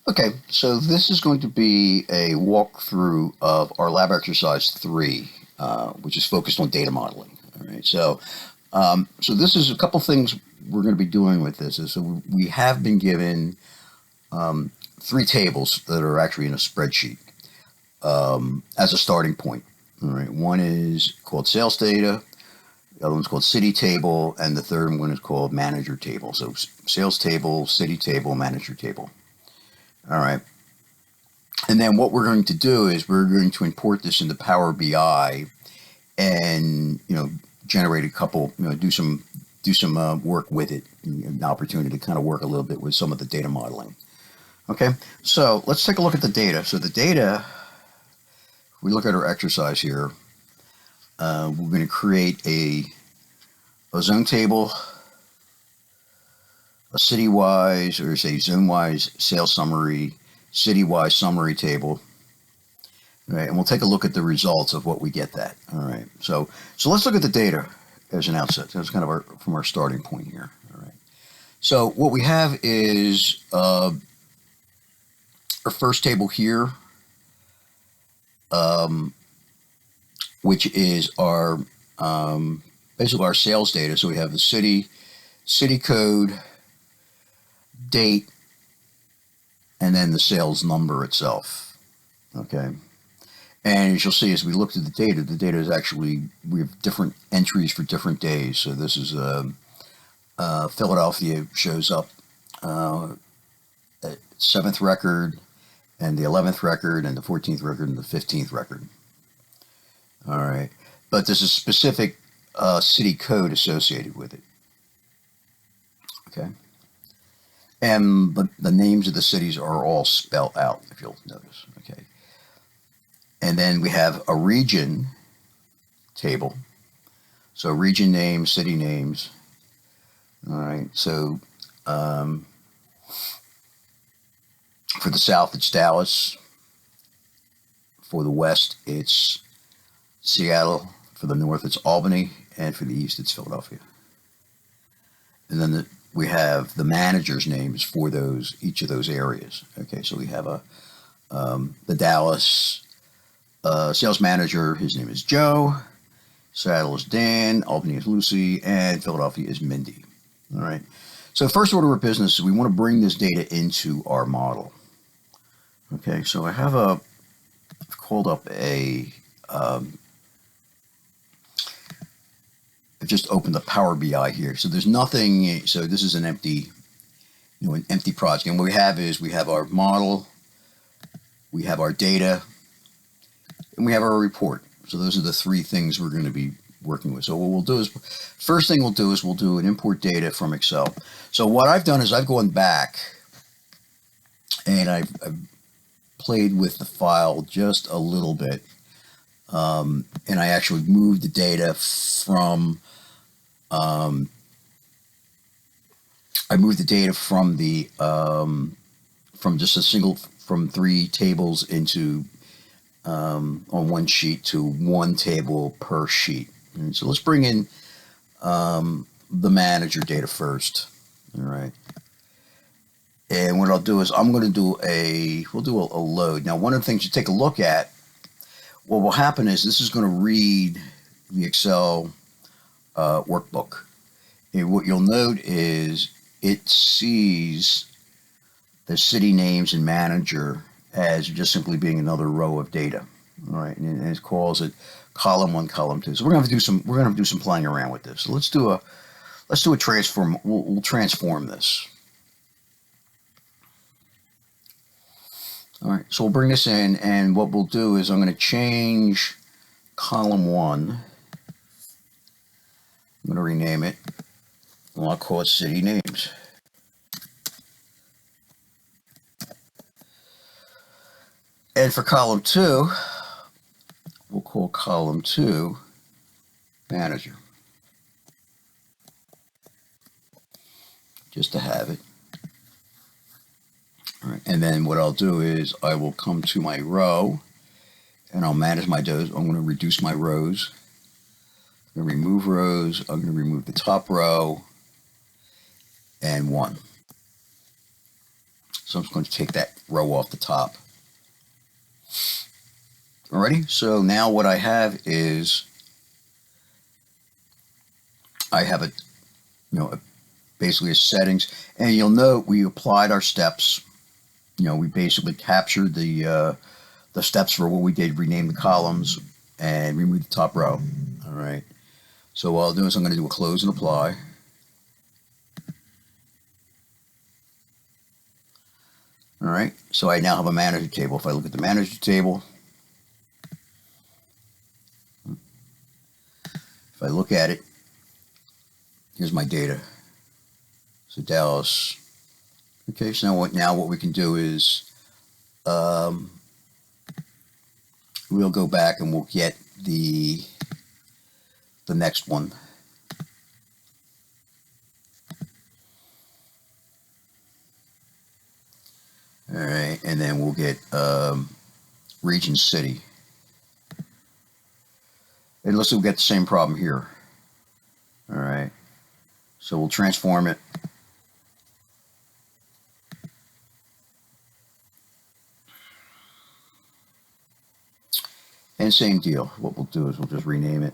Okay, so this is going to be a walkthrough of our lab exercise 3, which is focused on data modeling. All right, so this is a couple things we're going to be doing with this. So we have been given 3 tables that are actually in a spreadsheet as a starting point. All right, one is called sales data, the other one's called city table, and the third one is called manager table. So sales table, city table, manager table. All right. And then what we're going to do is we're going to import this into Power BI and, generate a couple, do some work with it, an opportunity to kind of work a little bit with some of the data modeling. Okay, so let's take a look at the data. So the data, we look at our exercise here. We're going to create a zone table, a city-wise, or say zone-wise sales summary, city-wise summary table. All right, and we'll take a look at the results of what we get that. All right, so let's look at the data as an outset. That's kind of from our starting point here. All right, so what we have is our first table here, which is our basically our sales data. So we have the city code, date, and then the sales number itself. Okay, and as you'll see as we looked at the data is actually, we have different entries for different days. So this is Philadelphia shows up at 7th record, and the 11th record, and the 14th record, and the 15th record. All right, but there's a specific city code associated with it. Okay. And the names of the cities are all spelled out, if you'll notice. Okay. And then we have a region table. So region names, city names. All right. So for the South, it's Dallas. For the West, it's Seattle. For the North, it's Albany. And for the East, it's Philadelphia. And then we have the manager's names for each of those areas. Okay, so we have the Dallas sales manager. His name is Joe. Seattle is Dan. Albany is Lucy, and Philadelphia is Mindy. All right. So first order of business is we want to bring this data into our model. Okay, so I've called up I've just opened the Power BI here. So there's nothing, so this is an empty project. And what we have is we have our model, we have our data, and we have our report. So those are the 3 things we're going to be working with. So what we'll do is, first thing we'll do is we'll do an import data from Excel. So what I've done is I've gone back and I've played with the file just a little bit. And I actually moved the data from from 3 tables into on one sheet to 1 table per sheet. And so let's bring in the manager data first. All right. And what I'll do is I'm going to we'll do a load. Now, one of the things you take a look at, what will happen is this is going to read the Excel workbook. And what you'll note is it sees the city names and manager as just simply being another row of data. All right, and it calls it column 1, column 2. So we're going to have to do some playing around with this. So let's do a transform. We'll transform this. All right, so we'll bring this in, and what we'll do is I'm going to change column 1. I'm going to rename it, and I'll call it city names. And for column 2, we'll call column 2 manager, just to have it. All right, and then what I'll do is I will come to my row and I'll manage my rows. I'm going to reduce my rows. I'm going to remove rows. I'm going to remove the top row and 1. So I'm just going to take that row off the top. Alrighty, so now what I have is I have basically a settings, and you'll note we applied our steps. We basically captured the steps for what we did, rename the columns and remove the top row. All right. So what I'll do is I'm going to do a close and apply. All right. So I now have a manager table. If I look at the manager table, if I look at it, here's my data. So Dallas. Okay. So now what we can do is we'll go back and we'll get the next one. All right, and then we'll get region city. It looks like we'll get the same problem here. All right, so we'll transform it. And same deal. What we'll do is we'll just rename it.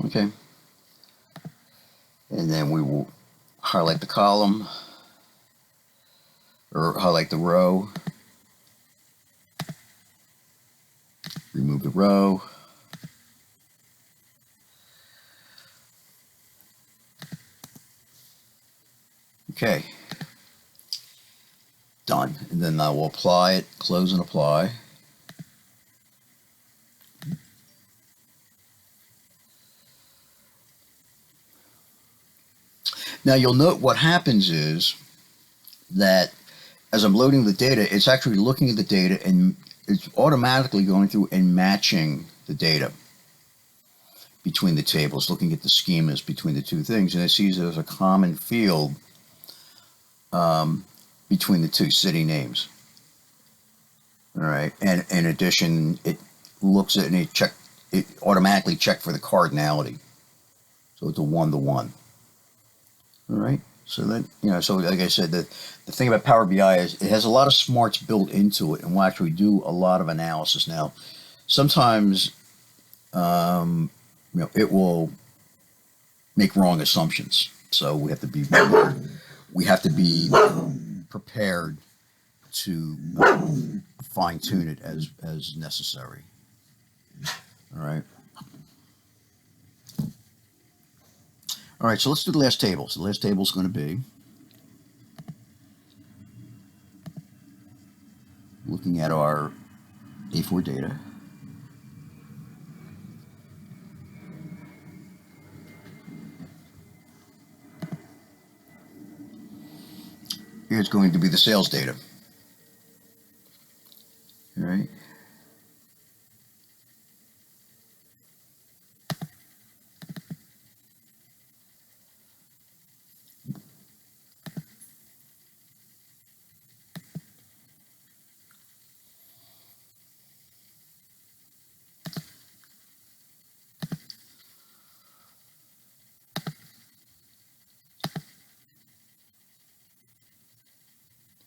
Okay. And then we will highlight the column or highlight the row. Remove the row. Okay. Done. And then I will apply it, close and apply. Now you'll note what happens is that as I'm loading the data, it's actually looking at the data and it's automatically going through and matching the data between the tables, looking at the schemas between the two things, and it sees there's a common field between the two city names. All right, and in addition, it looks at and it automatically checked for the cardinality, so it's a 1-to-1. All right, so then so like I said, the thing about Power BI is it has a lot of smarts built into it, and we'll actually do a lot of analysis now. Sometimes it will make wrong assumptions, so we have to be prepared to fine tune it as necessary. All right. All right, so let's do the last table. So the last table is going to be looking at our A4 data. Here's going to be the sales data. All right.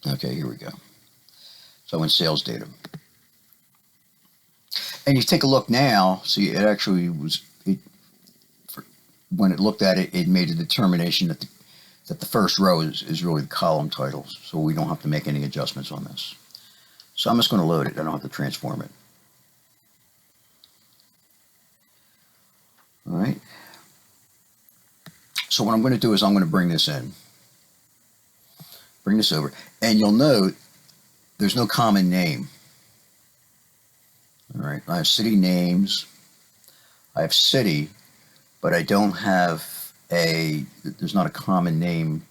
Okay, here we go. So in sales data. And you take a look now, see it actually was, when it looked at it, it made a determination that the first row is really the column titles, so we don't have to make any adjustments on this. So I'm just going to load it. I don't have to transform it. All right. So what I'm going to do is I'm going to bring this in. Bring this over. And you'll note there's no common name. All right. I have city names. I have city, but I don't have there's not a common name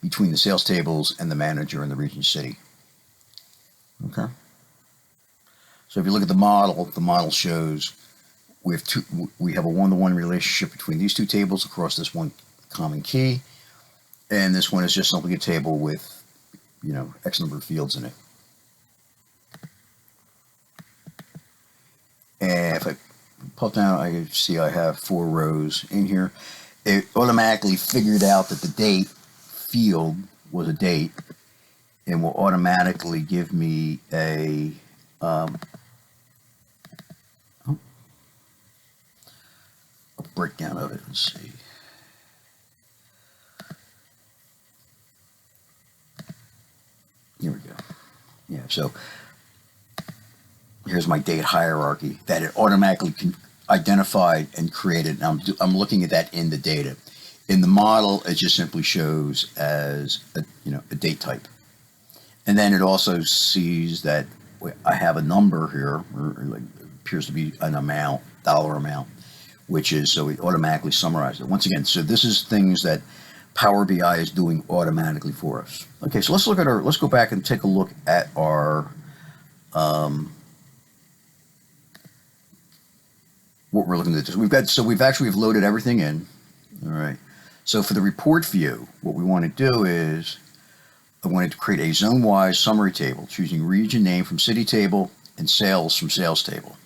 between the sales tables and the manager and the region city. Okay. So if you look at the model shows we have a 1-to-1 relationship between these two tables across this one common key. And this one is just simply a table with, X number of fields in it. And if I pull down, I can see I have 4 rows in here. It automatically figured out that the date field was a date and will automatically give me a breakdown of it. Let's see. Here we go. Yeah, so here's my date hierarchy that it automatically identified and created. Now I'm looking at that in the data. In the model, it just simply shows as a date type. And then it also sees that I have a number here, or like appears to be an amount, dollar amount, which is, so it automatically summarizes it. Once again, so this is things that Power BI is doing automatically for us. Okay, so let's go back and take a look at our, what we're looking at. We've loaded everything in. All right. So for the report view, what we want to do is, I wanted to create a zone-wise summary table, choosing region name from city table and sales from sales table.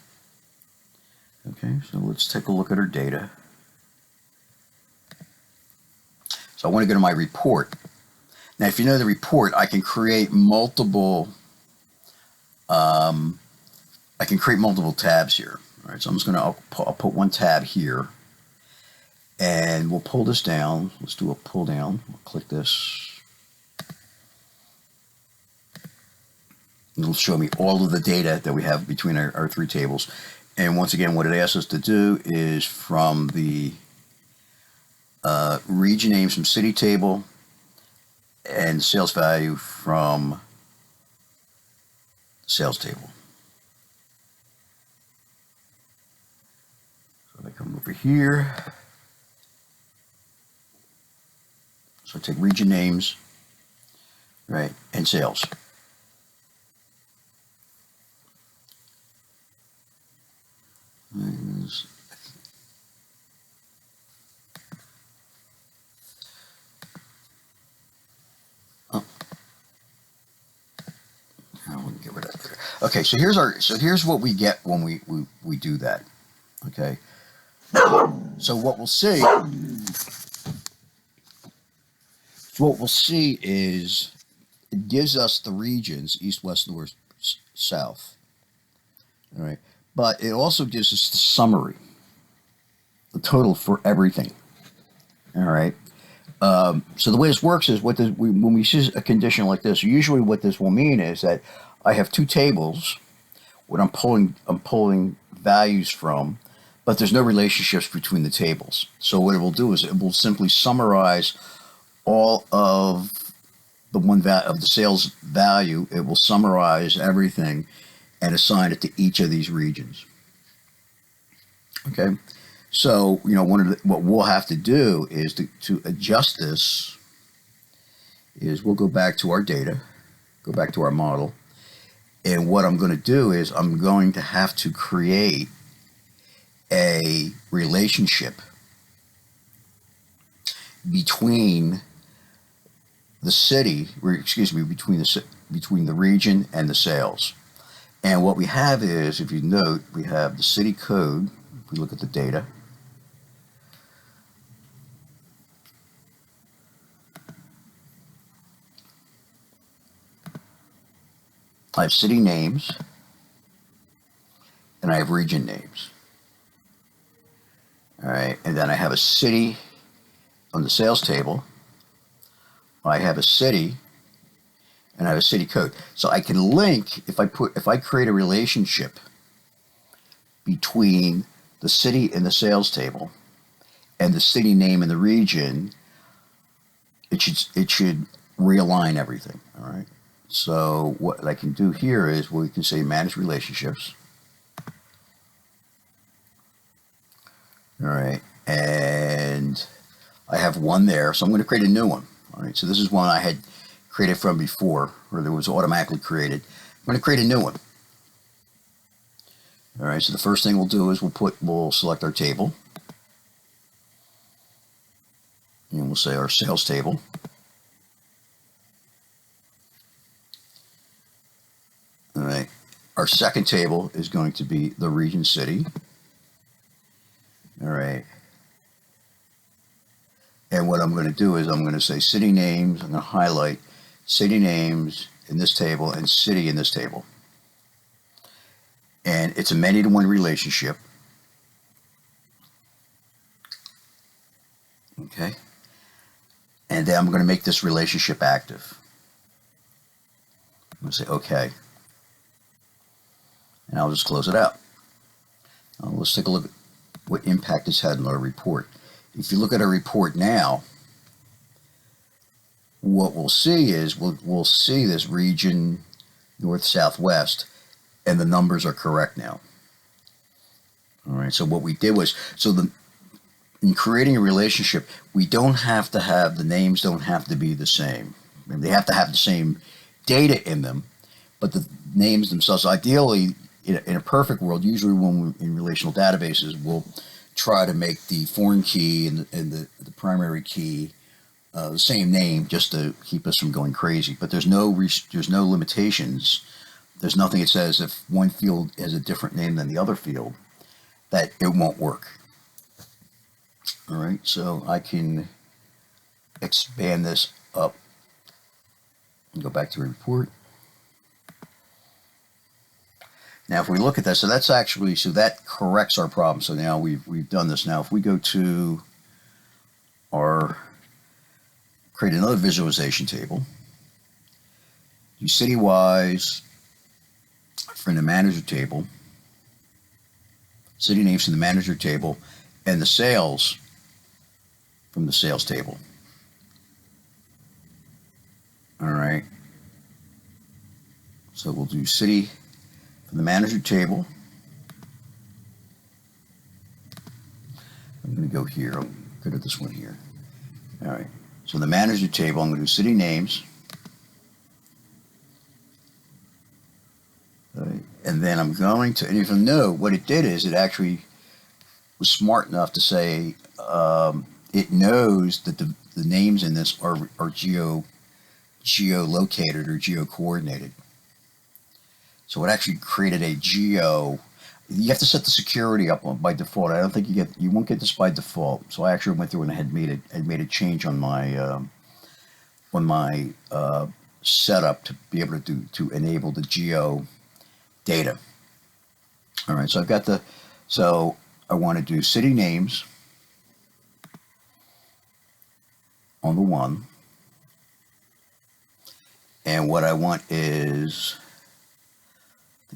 Okay, so let's take a look at our data. So I want to go to my report. Now, if you know the report, I can create multiple. Tabs here. All right, so I'm just going to, I'll put one tab here, and we'll pull this down. Let's do a pull down. We'll click this. It'll show me all of the data that we have between our 3 tables. And once again, what it asks us to do is from the region names from city table and sales value from sales table. So I come over here. So I take region names, right, and sales. Get rid of it. Okay, so here's what we get when we do that. Okay, so what we'll see is it gives us the regions east, west, north, south. All right, but it also gives us the summary, the total for everything. All right. So the way this works is when we see a condition like this, usually what this will mean is that I have 2 tables what I'm pulling values from, but there's no relationships between the tables. So what it will do is it will simply summarize all of the sales value. It will summarize everything and assign it to each of these regions. Okay. So, what we'll have to do is to adjust this is we'll go back to our data, go back to our model. And what I'm going to do is I'm going to have to create a relationship between the city, between the region and the sales. And what we have is, if you note, we have the city code. If we look at the data, I have city names, and I have region names. All right, and then I have a city on the sales table. I have a city, and I have a city code. So I can link, if I create a relationship between the city and the sales table and the city name and the region, it should realign everything. All right. So what I can do here is we can say manage relationships. All right, and I have one there, so I'm going to create a new one. All right, so this is one I had created from before, or that was automatically created. I'm going to create a new one. All right, so the first thing we'll do is we'll select our table. and we'll say our sales table. All right. Our second table is going to be the region city. All right. And what I'm going to do is I'm going to say city names. I'm going to highlight city names in this table and city in this table. And it's a many-to-one relationship. Okay. And then I'm going to make this relationship active. I'm going to say OK. And I'll just close it out. Now let's take a look at what impact it's had on our report. If you look at our report now, what we'll see is we'll see this region north, south, west, and the numbers are correct now. All right, so what we did was, in creating a relationship, we don't have to have, the names don't have to be the same. I mean, they have to have the same data in them, but the names themselves, ideally, in a perfect world, usually when we're in relational databases, we'll try to make the foreign key and the primary key the same name, just to keep us from going crazy. But there's no limitations. There's nothing that says if one field has a different name than the other field, that it won't work. All right, so I can expand this up and go back to the report. Now, if we look at that, so that corrects our problem. So now we've done this. Now, if we go to create another visualization table, do city-wise from the manager table, city names from the manager table, and the sales from the sales table. All right. So we'll do city from the manager table. I'm going to go here. I'll go to this one here. All right. So in the manager table, I'm going to do city names. All right. And then I'm going to, and if you know, what it did is it actually was smart enough to say it knows that the names in this are geolocated or geo-coordinated. So it actually created a geo. You have to set the security up by default. I don't think you won't get this by default. So I actually went through and had made a change on my setup to be able to enable the geo data. All right, so so I want to do city names on the one, and what I want is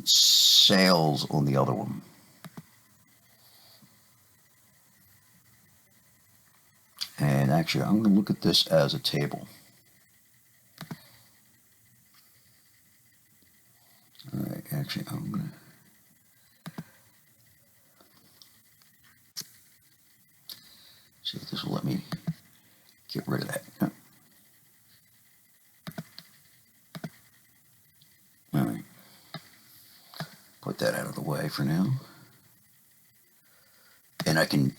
sales on the other one. And actually, I'm going to look at this as a table. All right, actually, I'm going to see if this will let me get rid of that. No. All right. Put that out of the way for now. And I can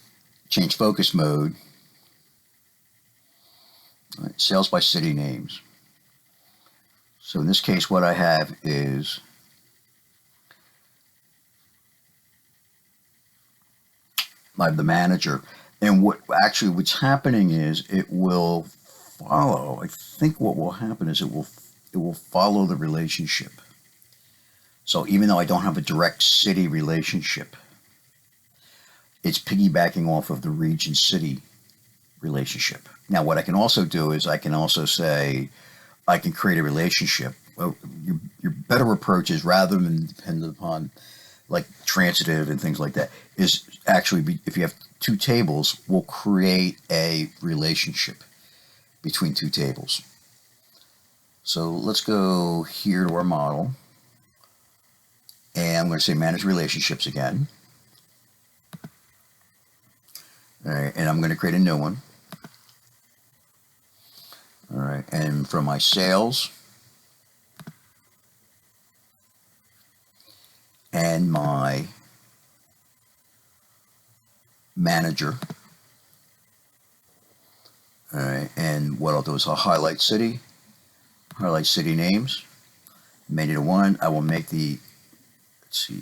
change focus mode. All right, sales by city names. So in this case, what I have is the manager. And what's happening is it will follow. I think what will happen is it will follow the relationship. So even though I don't have a direct city relationship, it's piggybacking off of the region city relationship. Now, what I can also do is I can also say I can create a relationship. Well, your better approach is, rather than dependent upon like transitive and things like that, is actually, if you have two tables, we'll create a relationship between two tables. So let's go here to our model, and I'm going to say manage relationships again. All right, and I'm going to create a new one. All right, and from my sales and my manager, All right, and what I'll do is I'll highlight city names, menu to one. I will make the, let's see,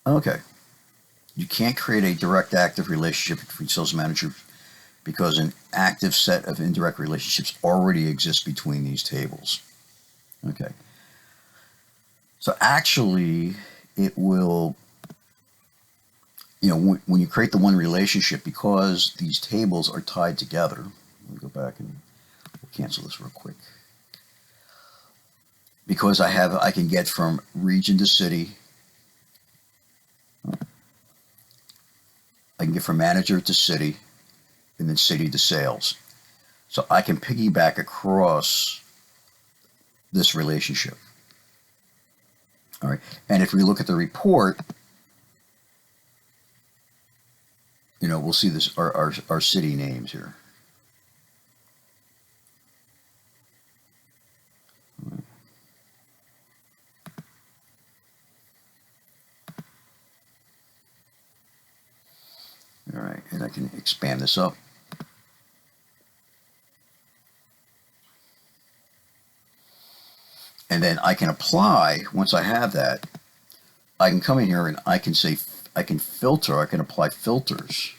okay. You can't create a direct active relationship between sales manager because an active set of indirect relationships already exists between these tables. Okay. So actually, it will, when you create the one relationship, because these tables are tied together, let me go back and we'll cancel this real quick. Because I can get from region to city, I can get from manager to city, and then city to sales. So I can piggyback across this relationship. All right, and if we look at the report, we'll see this our city names here. All right, and I can expand this up. And then I can apply, once I have that, I can come in here and I can say, I can apply filters,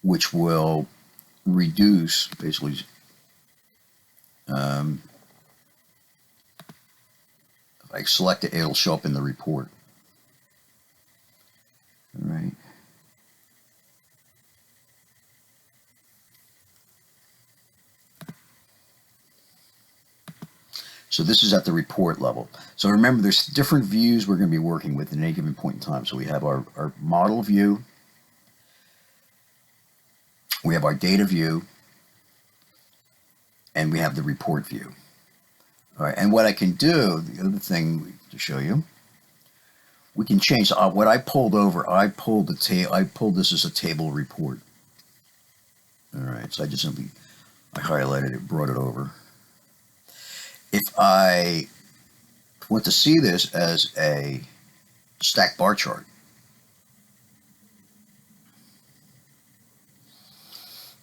which will reduce, basically, if I select it, it'll show up in the report. All right. So this is at the report level. So remember, there's different views we're going to be working with at any given point in time. So we have our model view, we have our data view, and we have the report view. All right, and what I can do, the other thing to show you, we can change what I pulled over. I pulled this as a table report. All right, so I highlighted it, brought it over. If I want to see this as a stack bar chart,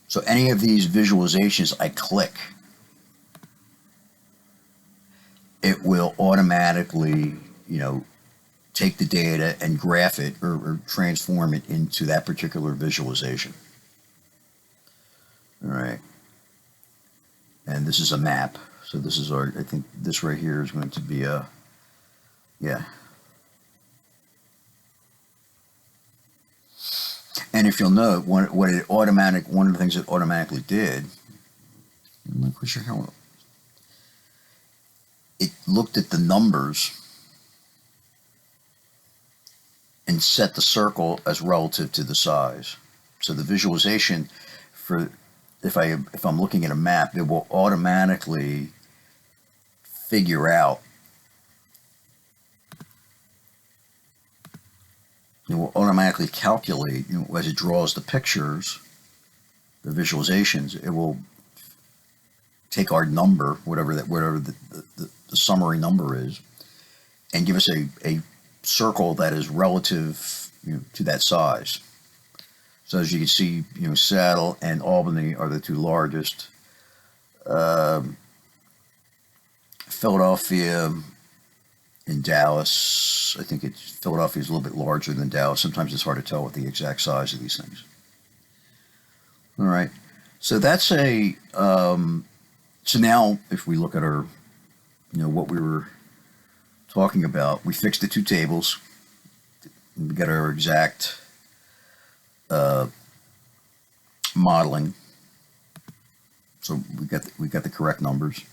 so any of these visualizations I click, it will automatically, take the data and graph it or transform it into that particular visualization. All right. And this is a map. So this is I think this right here is going to be yeah. And if you'll note, one of the things it automatically did, I'm not quite sure how, it looked at the numbers and set the circle as relative to the size. So the visualization for, if I'm looking at a map, it will automatically figure out, it will automatically calculate, as it draws the pictures, the visualizations, it will take our number, whatever the summary number is, and give us a circle that is relative, to that size. So as you can see, Seattle and Albany are the two largest. Philadelphia and Dallas, I think Philadelphia is a little bit larger than Dallas. Sometimes it's hard to tell what the exact size of these things. All right, so that's so now if we look at our, what we were talking about, we fixed the two tables. We got our exact modeling. So we got the correct numbers.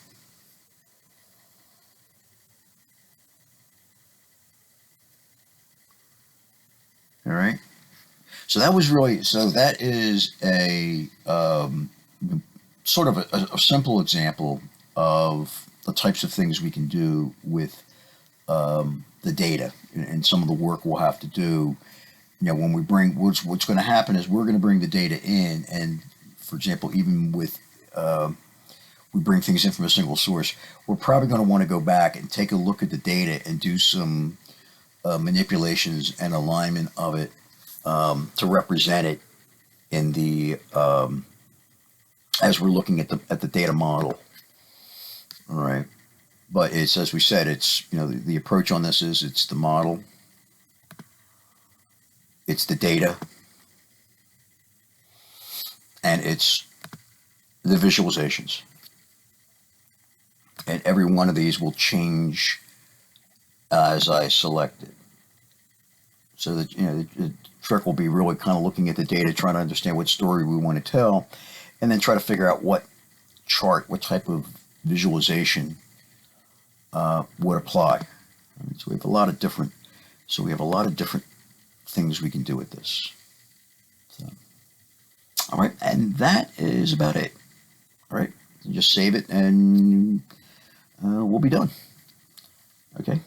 All right. So that is a sort of a simple example of the types of things we can do with the data and some of the work we'll have to do. When we bring, what's going to happen is we're going to bring the data in, and for example, even with we bring things in from a single source, we're probably going to want to go back and take a look at the data and do some manipulations and alignment of it to represent it in the as we're looking at the data model. All right, but it's, as we said, it's, you know, the approach on this is it's the model, it's the data, and it's the visualizations. And every one of these will change as I select it. So that, you know, the trick will be really kind of looking at the data, trying to understand what story we want to tell, and then try to figure out what chart, what type of visualization would apply. So we have a lot of different things we can do with this. So, all right, and that is about it. All right, just save it and we'll be done. Okay.